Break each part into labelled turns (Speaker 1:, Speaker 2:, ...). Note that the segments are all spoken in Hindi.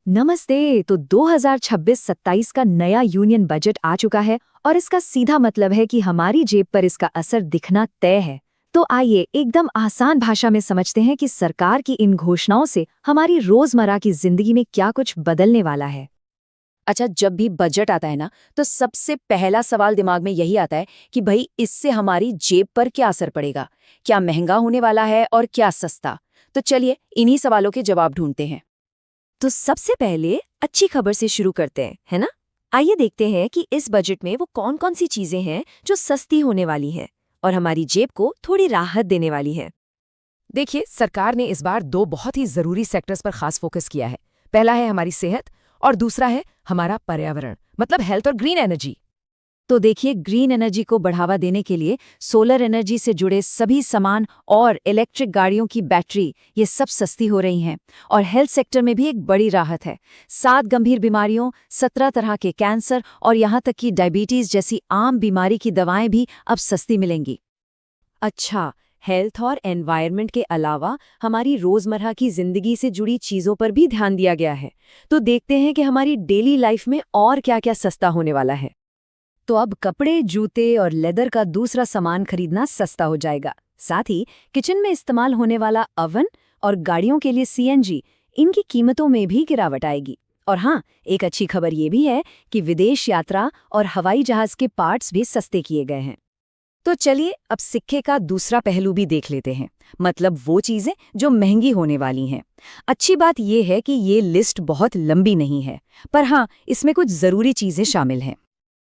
Speaker 1: नमस्ते। तो 2026-27 का नया यूनियन बजट आ चुका है और इसका सीधा मतलब है कि हमारी जेब पर इसका असर दिखना तय है। तो आइए एकदम आसान भाषा में समझते हैं कि सरकार की इन घोषणाओं से हमारी रोजमर्रा की जिंदगी में क्या कुछ बदलने वाला है।
Speaker 2: अच्छा, जब भी बजट आता है ना, तो सबसे पहला सवाल दिमाग में यही आता है कि भाई इससे हमारी जेब पर क्या असर पड़ेगा। क्या महंगा होने वाला है और क्या सस्ता। तो चलिए इन्हीं सवालों के जवाब ढूंढते हैं।
Speaker 1: तो सबसे पहले अच्छी खबर से शुरू करते हैं, है ना। आइए देखते हैं कि इस बजट में वो कौन कौन सी चीजें हैं जो सस्ती होने वाली हैं और हमारी जेब को थोड़ी राहत देने वाली है।
Speaker 2: देखिए, सरकार ने इस बार दो बहुत ही जरूरी सेक्टर्स पर खास फोकस किया है। पहला है हमारी सेहत और दूसरा है हमारा पर्यावरण, मतलब हेल्थ और ग्रीन एनर्जी।
Speaker 1: तो देखिए, ग्रीन एनर्जी को बढ़ावा देने के लिए सोलर एनर्जी से जुड़े सभी सामान और इलेक्ट्रिक गाड़ियों की बैटरी ये सब सस्ती हो रही हैं। और हेल्थ सेक्टर में भी एक बड़ी राहत है। 7 गंभीर बीमारियों, 17 तरह के कैंसर और यहाँ तक कि डायबिटीज जैसी आम बीमारी की दवाएं भी अब सस्ती मिलेंगी। अच्छा, हेल्थ और एनवायरनमेंट के अलावा हमारी रोजमर्रा की जिंदगी से जुड़ी चीजों पर भी ध्यान दिया गया है। तो देखते हैं कि हमारी डेली लाइफ में और क्या क्या सस्ता होने वाला है। तो अब कपड़े, जूते और लेदर का दूसरा सामान खरीदना सस्ता हो जाएगा। साथ ही किचन में इस्तेमाल होने वाला अवन और गाड़ियों के लिए सीएनजी, इनकी कीमतों में भी गिरावट आएगी। और हाँ, एक अच्छी खबर ये भी है कि विदेश यात्रा और हवाई जहाज के पार्ट्स भी सस्ते किए गए हैं।
Speaker 2: तो चलिए अब सिक्के का दूसरा पहलू भी देख लेते हैं, मतलब वो चीजें जो महंगी होने वाली हैं। अच्छी बात यह है कि ये लिस्ट बहुत लंबी नहीं है, पर हाँ, इसमें कुछ जरूरी चीजें शामिल हैं।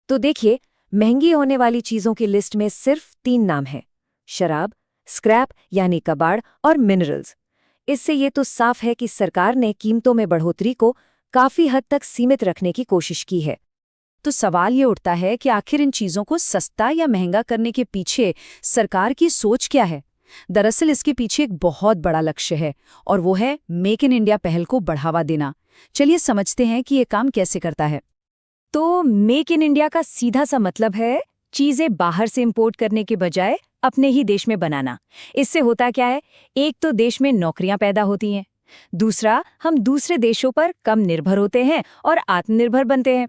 Speaker 2: तो देखिए, महंगी होने वाली चीजों की लिस्ट में सिर्फ 3 नाम हैं: शराब, स्क्रैप यानी कबाड़ और मिनरल्स। इससे ये तो साफ है कि सरकार ने कीमतों में बढ़ोतरी को काफी हद तक सीमित रखने की कोशिश की है। तो सवाल ये उठता है कि आखिर इन चीजों को सस्ता या महंगा करने के पीछे सरकार की सोच क्या है। दरअसल इसके पीछे एक बहुत बड़ा लक्ष्य है, और वो है मेक इन इंडिया पहल को बढ़ावा देना। चलिए समझते हैं कि ये काम कैसे करता है। तो मेक इन इंडिया का सीधा सा मतलब है चीजें बाहर से इंपोर्ट करने के बजाय अपने ही देश में बनाना। इससे होता क्या है, एक तो देश में नौकरियां पैदा होती हैं, दूसरा हम दूसरे देशों पर कम निर्भर होते हैं और आत्मनिर्भर बनते हैं।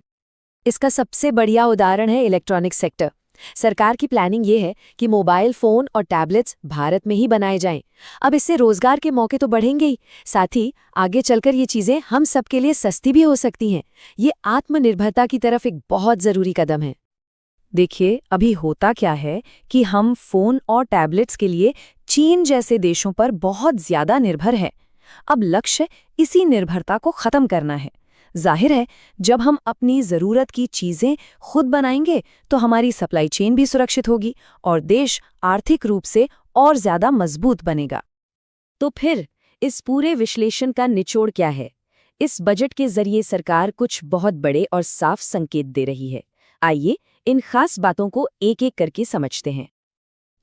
Speaker 1: इसका सबसे बढ़िया उदाहरण है इलेक्ट्रॉनिक सेक्टर। सरकार की प्लानिंग ये है कि मोबाइल फोन और टैबलेट्स भारत में ही बनाए जाएं। अब इससे रोजगार के मौके तो बढ़ेंगे ही, साथ ही आगे चलकर ये चीजें हम सबके लिए सस्ती भी हो सकती हैं। ये आत्मनिर्भरता की तरफ एक बहुत जरूरी कदम है।
Speaker 2: देखिए, अभी होता क्या है कि हम फोन और टैबलेट्स के लिए चीन जैसे देशों पर बहुत ज्यादा निर्भर हैं। अब लक्ष्य इसी निर्भरता को खत्म करना है। जाहिर है, जब हम अपनी जरूरत की चीजें खुद बनाएंगे तो हमारी सप्लाई चेन भी सुरक्षित होगी और देश आर्थिक रूप से और ज्यादा मजबूत बनेगा।
Speaker 1: तो फिर इस पूरे विश्लेषण का निचोड़ क्या है? इस बजट के जरिए सरकार कुछ बहुत बड़े और साफ संकेत दे रही है। आइए इन खास बातों को एक एक करके समझते हैं।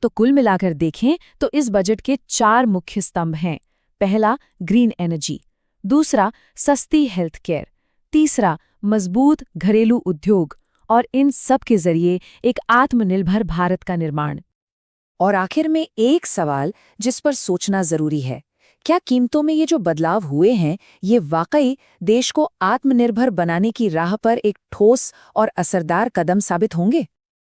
Speaker 2: तो कुल मिलाकर देखें तो इस बजट के 4 मुख्य स्तंभ हैं। पहला, ग्रीन एनर्जी; दूसरा, सस्ती हेल्थ केयर; तीसरा, मजबूत घरेलू उद्योग; और इन सब के जरिए एक आत्मनिर्भर भारत का निर्माण।
Speaker 1: और आखिर में एक सवाल जिस पर सोचना जरूरी है, क्या कीमतों में ये जो बदलाव हुए हैं, ये वाकई देश को आत्मनिर्भर बनाने की राह पर एक ठोस और असरदार कदम साबित होंगे?